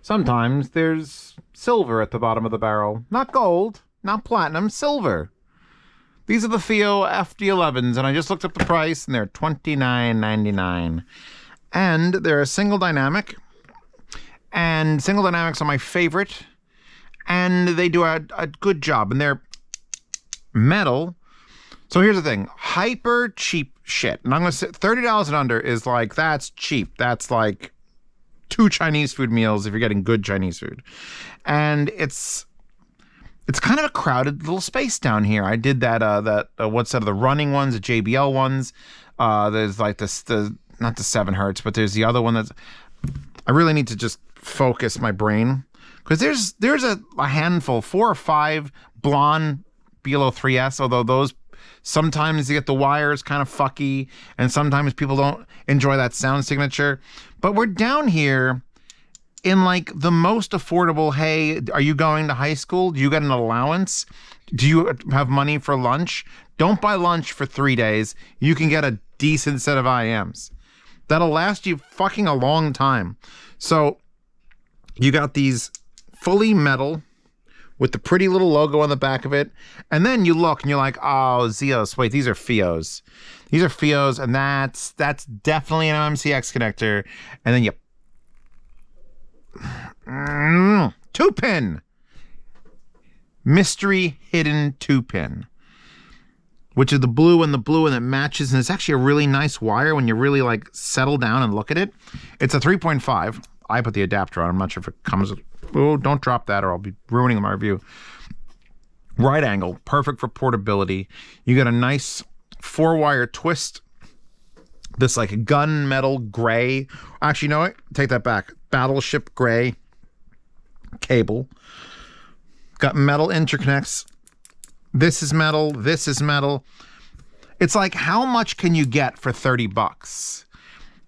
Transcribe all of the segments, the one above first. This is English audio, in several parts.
sometimes there's silver at the bottom of the barrel. Not gold, not platinum, silver. These are the FiiO FD11s, and I just looked up the price, and they're $29.99. And they're a single dynamic, and single dynamics are my favorite, and they do a good job, and they're metal. So here's the thing, hyper cheap shit. And I'm going to say $30 and under is like, that's cheap. That's like 2 Chinese food meals if you're getting good Chinese food. And it's kind of a crowded little space down here. I did that what's that of the running ones, the JBL ones. There's like not the 7 hertz, but there's the other one that's, I really need to just focus my brain. Because there's a handful, 4 or 5 blonde Below 3S, although those sometimes you get the wires kind of fucky, and sometimes people don't enjoy that sound signature. But we're down here in like the most affordable, hey, are you going to high school? Do you get an allowance? Do you have money for lunch? Don't buy lunch for 3 days. You can get a decent set of IEMs. That'll last you fucking a long time. So you got these fully metal with the pretty little logo on the back of it. And then you look and you're like, oh, Zeos, wait, these are FiiOs. These are FiiOs, and that's definitely an MMCX connector. And then you 2-pin. Mystery hidden 2-pin. Which is the blue and it matches, and it's actually a really nice wire when you really like settle down and look at it. It's a 3.5. I put the adapter on. I'm not sure if it comes with, oh, don't drop that or I'll be ruining my review. Right angle, perfect for portability. You got a nice 4-wire twist. This like gunmetal gray. Actually, you know what? Take that back. Battleship gray cable. Got metal interconnects. This is metal. This is metal. It's like, how much can you get for 30 bucks?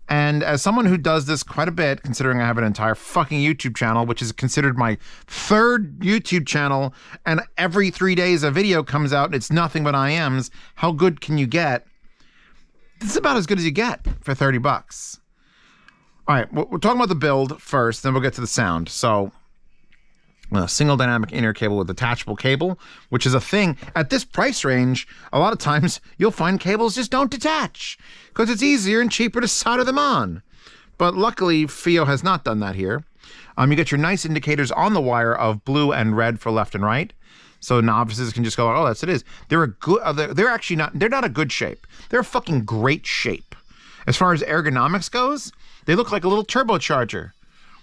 And as someone who does this quite a bit, considering I have an entire fucking YouTube channel, which is considered my 3rd YouTube channel, and every 3 days a video comes out and it's nothing but IEMs, how good can you get? This is about as good as you get for 30 bucks. All right, we're talking about the build first, then we'll get to the sound. So, a single dynamic inner cable with detachable cable, which is a thing. At this price range, a lot of times you'll find cables just don't detach because it's easier and cheaper to solder them on. But luckily, FiiO has not done that here. You get your nice indicators on the wire of blue and red for left and right. So novices can just go, oh, that's it is. They're a good, they're actually not, they're not a good shape. They're a fucking great shape. As far as ergonomics goes, they look like a little turbocharger,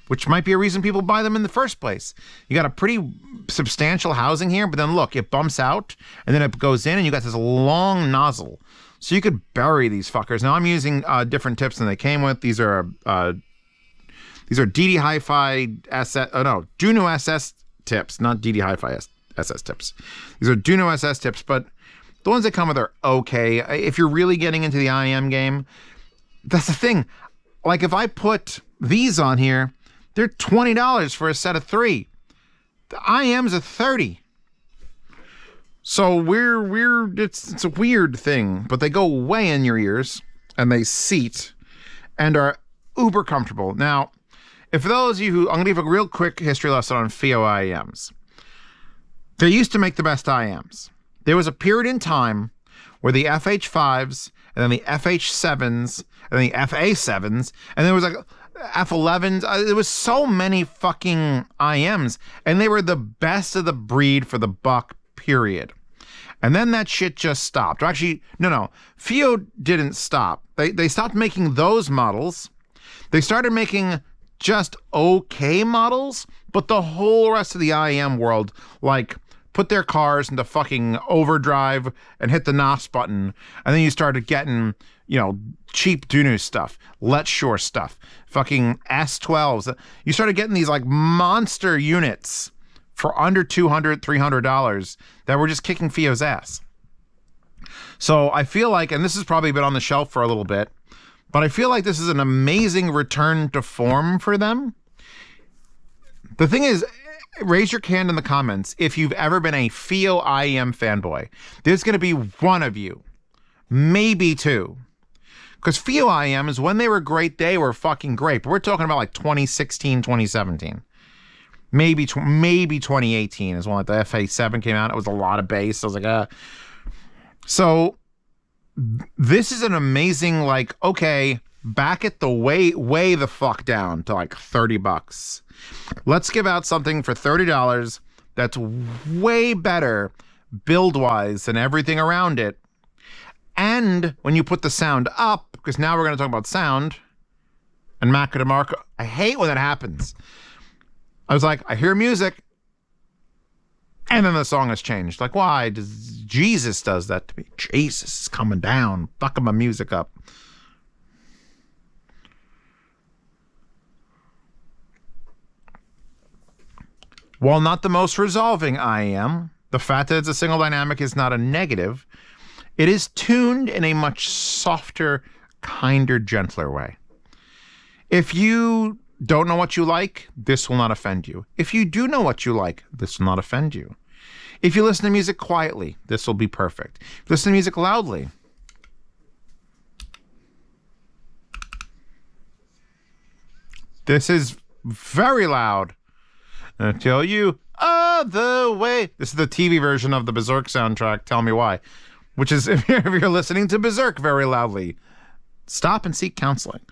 which might be a reason people buy them in the first place. You got a pretty substantial housing here, but then look, it bumps out and then it goes in and you got this long nozzle. So you could bury these fuckers. Now I'm using different tips than they came with. These are DD Hi-Fi SS, oh no, Juno SS tips, not DD Hi-Fi SS tips. These are Juno SS tips, but the ones that come with are okay. If you're really getting into the IEM game, that's the thing. Like if I put these on here, they're $20 for a set of 3. The IEMs are $30. So it's a weird thing, but they go way in your ears and they seat and are uber comfortable. Now, if for those of you who, I'm gonna give a real quick history lesson on FiiO IEMs. They used to make the best IEMs. There was a period in time where the FH5s and then the FH7s and then the FA7s, and there was like F11s. There was so many fucking IEMs, and they were the best of the breed for the buck, period. And then that shit just stopped. Or actually, no. FiiO didn't stop. They stopped making those models. They started making just okay models, but the whole rest of the IEM world, like, put their cars into fucking overdrive and hit the NOS button, and then you started getting, you know, cheap Dunu stuff, Let's Shore stuff, fucking S12s. You started getting these like monster units for under $200, $300 that were just kicking FiiO's ass. So I feel like, and this has probably been on the shelf for a little bit, but I feel like this is an amazing return to form for them. The thing is, raise your hand in the comments if you've ever been a FiiO IEM fanboy. There's going to be one of you, maybe 2. Because FiiO IEMs, when they were great, they were fucking great. But we're talking about like 2016, 2017. Maybe 2018 is when like the FA7 came out. It was a lot of bass. I was like, So this is an amazing, like, okay, back it the way the fuck down to like $30. Let's give out something for $30 that's way better build-wise than everything around it. And when you put the sound up, because now we're going to talk about sound, and Mac DeMarco, I hate when that happens. I was like, I hear music, and then the song has changed. Like, why? Jesus does that to me. Jesus is coming down, fucking my music up. While not the most resolving IEM, the fact that it's a single dynamic is not a negative. It is tuned in a much softer, kinder, gentler way. If you don't know what you like, this will not offend you. If you do know what you like, this will not offend you. If you listen to music quietly, this will be perfect. If you listen to music loudly, this is very loud. Until you other way. This is the TV version of the Berserk soundtrack, Tell Me Why. Which is, if you're listening to Berserk very loudly, stop and seek counseling.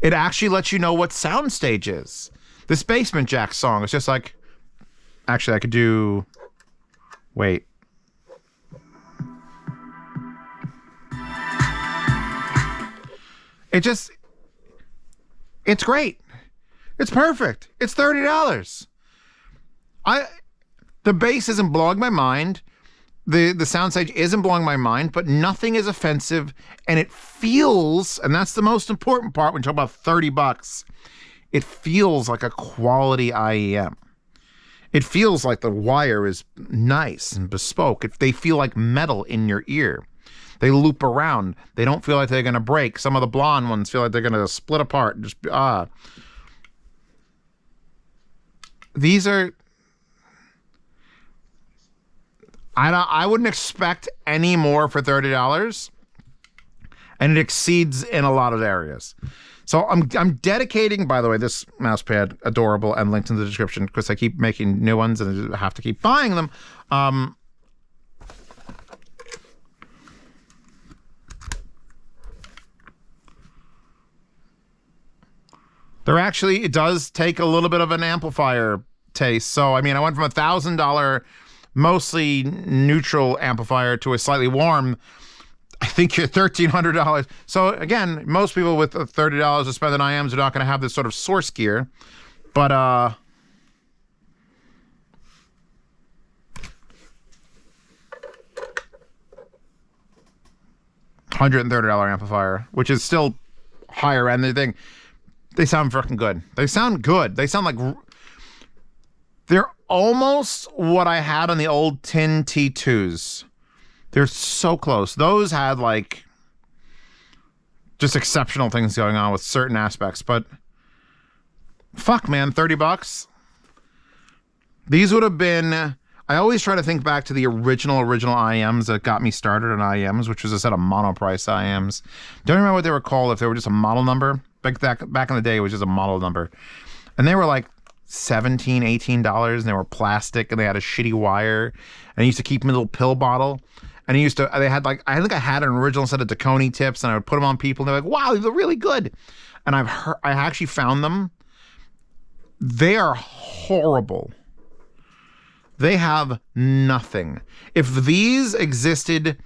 It actually lets you know what soundstage is. This Basement Jack song is just like... Actually, I could do... Wait. It's great. It's perfect. It's $30. The bass isn't blowing my mind. The soundstage isn't blowing my mind, but nothing is offensive, and it feels, and that's the most important part when you talk about $30, it feels like a quality IEM. It feels like the wire is nice and bespoke. They feel like metal in your ear. They loop around. They don't feel like they're going to break. Some of the blonde ones feel like they're going to split apart. These are... I wouldn't expect any more for $30, and it exceeds in a lot of areas. So I'm dedicating, by the way, this mouse pad, adorable, and linked in the description because I keep making new ones and I have to keep buying them. It does take a little bit of an amplifier taste. So, I mean, I went from $1,000 mostly neutral amplifier to a slightly warm, I think you're $1,300. So again, most people with $30 to spend on IEMs are not going to have this sort of source gear, but $130 amplifier, which is still higher end. They sound freaking good. They sound good. They sound like they're almost what I had on the old tin T2s. They're so close. Those had like just exceptional things going on with certain aspects, but fuck, man, $30. These would have been... I always try to think back to the original IEMs that got me started on IEMs, which was a set of monoprice IEMs. Don't remember what they were called, if they were just a model number. Back in the day, it was just a model number. And they were like $17, $18, and they were plastic, and they had a shitty wire. And I used to keep them in a little pill bottle. And they had like, I think I had an original set of Taconi tips, and I would put them on people, and they're like, wow, these are really good. And I actually found them. They are horrible. They have nothing. If these existed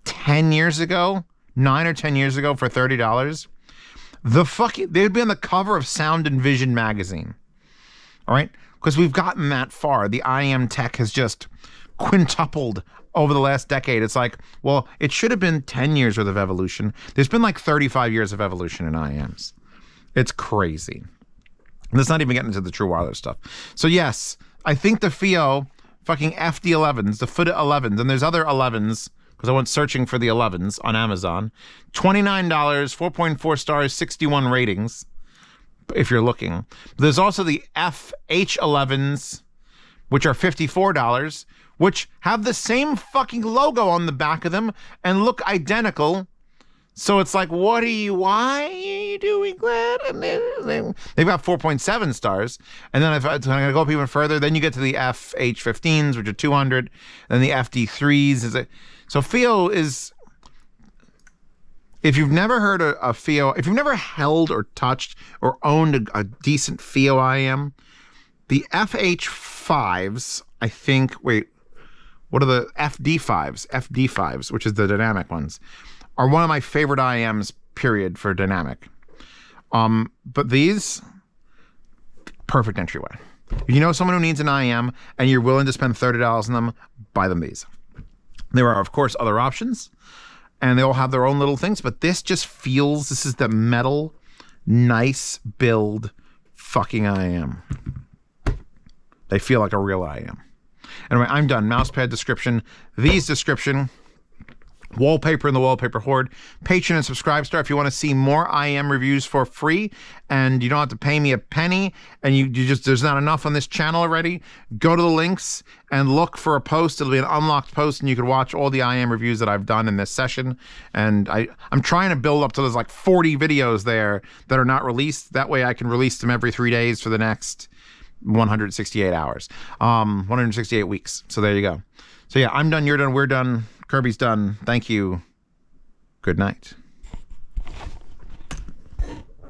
10 years ago, 9 or 10 years ago for $30, they'd be on the cover of Sound and Vision magazine. All right? Because we've gotten that far. The IEM tech has just quintupled over the last decade. It's like, well, it should have been 10 years worth of evolution. There's been like 35 years of evolution in IEMs. It's crazy. And let's not even get into the true wireless stuff. So yes, I think the FiiO fucking FD11s, the FD11s, and there's other 11s, because I went searching for the 11s on Amazon. $29, 4.4 stars, 61 ratings, if you're looking. There's also the FH11s, which are $54, which have the same fucking logo on the back of them and look identical. So it's like, why are you doing that? And they've got 4.7 stars. And then if I'm going to go up even further, then you get to the FH15s, which are 200. Then the FD3s. So FiiO is, if you've never heard a FiiO, if you've never held or touched or owned a decent FiiO IEM, the FH5s, I think, what are the FD5s? FD5s, which is the dynamic ones, are one of my favorite IEMs, period, for dynamic. But these, perfect entryway. If you know someone who needs an IEM and you're willing to spend $30 on them, buy them these. There are, of course, other options, and they all have their own little things, but this just feels, this is the metal, nice build fucking IEM. They feel like a real IEM. Anyway, I'm done. Mousepad description, these description, wallpaper in the wallpaper horde, Patreon and subscribe star if you want to see more IEM reviews for free and you don't have to pay me a penny and you just, there's not enough on this channel already. Go to the links and look for a post. It'll be an unlocked post and you can watch all the IEM reviews that I've done in this session. And I'm trying to build up to there's like 40 videos there that are not released. That way I can release them every 3 days for the next 168 hours, 168 weeks. So there you go. So yeah, I'm done, you're done, we're done, Kirby's done. Thank you. Good night.